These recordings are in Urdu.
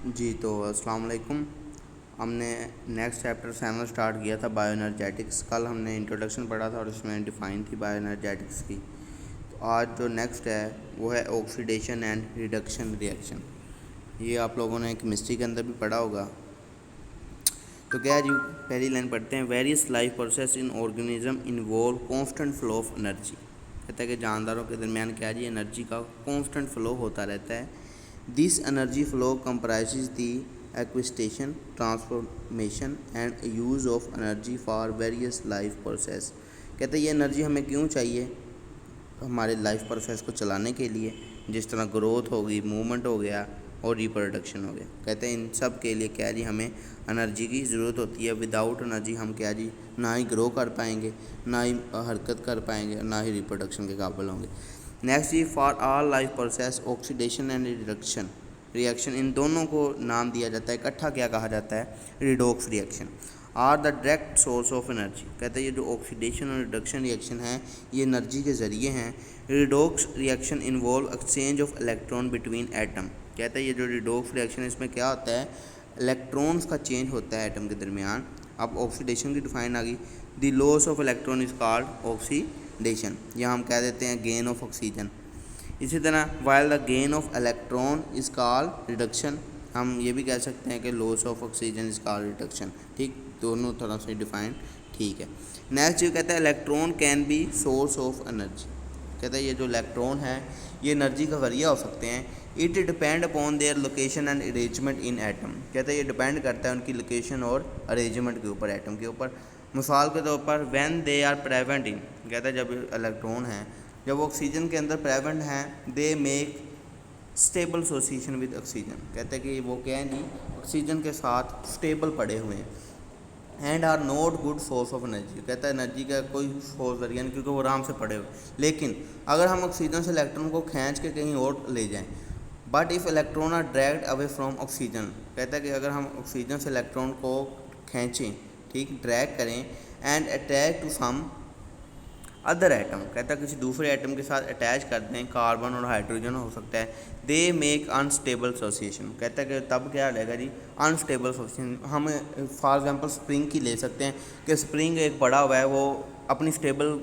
جی تو السلام علیکم. ہم نے نیکسٹ چیپٹر 7 سٹارٹ کیا تھا بایو انرجیٹکس. کل ہم نے انٹروڈکشن پڑھا تھا اور اس میں ڈیفائن تھی بایو انرجیٹکس کی. تو آج جو نیکسٹ ہے وہ ہے آکسیڈیشن اینڈ ریڈکشن ریئیکشن. یہ آپ لوگوں نے کیمسٹری کے اندر بھی پڑھا ہوگا. تو کیا جی پہلی لائن پڑھتے ہیں. Various life process in organism involve constant flow of energy. کہتا ہے کہ جانداروں کے درمیان کیا جی انرجی کا کانسٹنٹ فلو ہوتا رہتا ہے. This energy flow comprises the acquisition transformation and use of energy for various life process. کہتے ہیں یہ انرجی ہمیں کیوں چاہیے ہمارے لائف پروسیس کو چلانے کے لیے, جس طرح گروتھ ہوگی, موومنٹ ہو گیا اور ریپروڈکشن ہو گیا. کہتے ہیں ان سب کے لیے کیا جی ہمیں انرجی کی ضرورت ہوتی ہے. وداؤٹ انرجی ہم کیا جی نہ ہی گرو کر پائیں گے, نہ ہی حرکت کر پائیں گے, نہ ہی ریپروڈکشن کے قابل ہوں گے. نیکسٹ جی for all life process oxidation and reduction reaction, ان دونوں کو نام دیا جاتا ہے, اکٹھا کیا کہا جاتا ہے, redox reaction, are the direct source of energy. کہتے ہیں یہ جو آکسیڈیشن اور ریڈکشن ریئیکشن ہیں یہ انرجی کے ذریعے ہیں. Redox reaction involve exchange of electron between atom. کہتے ہیں یہ جو ریڈوکس ریئیکشن ہے اس میں کیا ہوتا ہے, الیکٹرونز کا چینج ہوتا ہے ایٹم کے درمیان. اب آکسیڈیشن کی ڈیفائن آ گئی. The loss of electron is called oxidation, یا ہم کہہ دیتے ہیں گین آف آکسیجن. اسی طرح while the gain of electron is called reduction, ہم یہ بھی کہہ سکتے ہیں کہ loss of oxygen is called reduction. ٹھیک, دونوں طرح سے ڈیفائن ٹھیک ہے. نیکسٹ یہ کہتا ہے electron can be source of energy. کہتا ہے یہ جو الیکٹران ہیں یہ انرجی کا ذریعہ ہو سکتے ہیں. It depend upon their location and arrangement in atom. کہتا ہے یہ ڈپینڈ کرتا ہے ان کی لوکیشن اور ارینجمنٹ کے اوپر, ایٹم کے اوپر. مثال کے طور پر وین دے آر پریونٹ ان, کہتا ہے جب الیکٹران ہیں جب وہ آکسیجن کے اندر پریونٹ ہیں, they make stable association with oxygen. کہتے ہیں کہ وہ کیا ہیں جی آکسیجن کے ساتھ اسٹیبل پڑے ہوئے ہیں. And are not good source of energy. کہتا ہے انرجی کا کوئی سورس ذریعہ نہیں کیونکہ وہ آرام سے پڑے ہوئے. لیکن اگر ہم آکسیجن سے الیکٹران کو کھینچ کے کہیں اور لے جائیں, but if electron are dragged away from oxygen. کہتا ہے کہ اگر ہم آکسیجن سے الیکٹران کو کھینچیں, ٹھیک, ڈریگ کریں, and attach to some other atom. کہتا ہے کسی دوسرے ایٹم کے ساتھ اٹیچ کر دیں, کاربن اور ہائیڈروجن ہو سکتا ہے, دے میک انسٹیبل ایسوسیشن. کہتا ہے کہ تب کیا رہے گا جی انسٹیبل ایسوسیشن. ہم فار ایگزامپل اسپرنگ کی لے سکتے ہیں کہ اسپرنگ ایک پڑا ہوا ہے, وہ اپنی اسٹیبل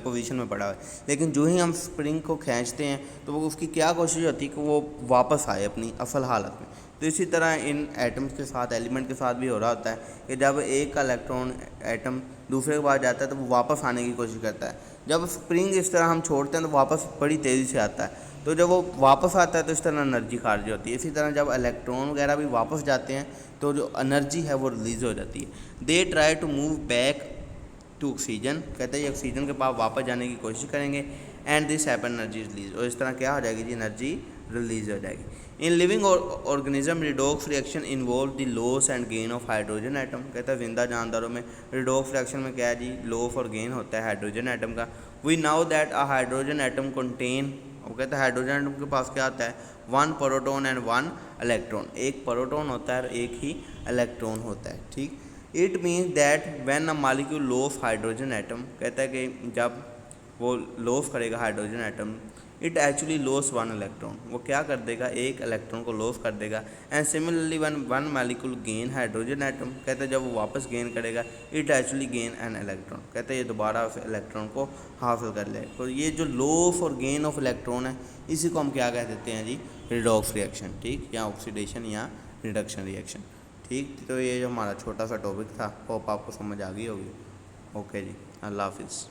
پوزیشن میں پڑا ہوا ہے, لیکن جو ہی ہم اسپرنگ کو کھینچتے ہیں تو وہ اس کی کیا کوشش ہوتی ہے کہ وہ واپس آئے اپنی اصل حالت میں. تو اسی طرح ان ایٹمس کے ساتھ, ایلیمنٹ کے ساتھ بھی ہو رہا ہوتا ہے کہ جب ایک کا الیکٹران ایٹم دوسرے کے پاس جاتا ہے تو وہ واپس آنے کی کوشش کرتا ہے. جب اسپرنگ اس طرح ہم چھوڑتے ہیں تو واپس بڑی تیزی سے آتا ہے, تو جب وہ واپس آتا ہے تو اس طرح انرجی خارج ہوتی ہے. اسی طرح جب الیکٹران وغیرہ بھی واپس جاتے ہیں تو جو انرجی ہے وہ ریلیز ہو جاتی ہے. They try to move back to oxygen. کہتے ہیں یہ آکسیجن کے پاس واپس جانے کی کوشش کریں گے, and this happen energy release, اور اس طرح کیا ہو جائے گی جی انرجی ریلیز ہو جائے گی. In living organism redox reaction involve the loss and gain of hydrogen atom. کہتا ہے زندہ جانداروں میں ریڈوکس ریئیکشن میں کیا ہے جی لاس اور گین ہوتا ہے ہائیڈروجن ایٹم کا. We now that a hydrogen atom contain, وہ کہتا ہے ہائیڈروجن ایٹم کے پاس کیا آتا ہے, 1 پروٹون اینڈ 1 الیکٹران. ایک پروٹون ہوتا ہے اور ایک ہی الیکٹران ہوتا ہے. ٹھیک, it means that when a molecule lose hydrogen atom. کہتا ہے کہ جب وہ لوس کرے گا hydrogen atom, it actually lose 1 electron, وہ کیا کر دے گا ایک الیکٹران کو لوس کر دے گا. And similarly when 1 molecule gain hydrogen atom. کہتے ہیں جب وہ واپس گین کرے گا, it actually gain an electron. کہتے ہیں یہ دوبارہ اس الیکٹران کو حاصل کر لے. تو یہ جو لوس اور گین آف الیکٹران ہے اسی کو ہم کیا کہہ دیتے ہیں جی ریڈوکس ریئیکشن. ٹھیک, یا آکسیڈیشن یا ریڈکشن ریئیکشن. ٹھیک, تو یہ جو ہمارا چھوٹا سا ٹاپک تھا ہوپ آپ کو سمجھ آ گئی ہوگی. اوکے جی, اللہ حافظ.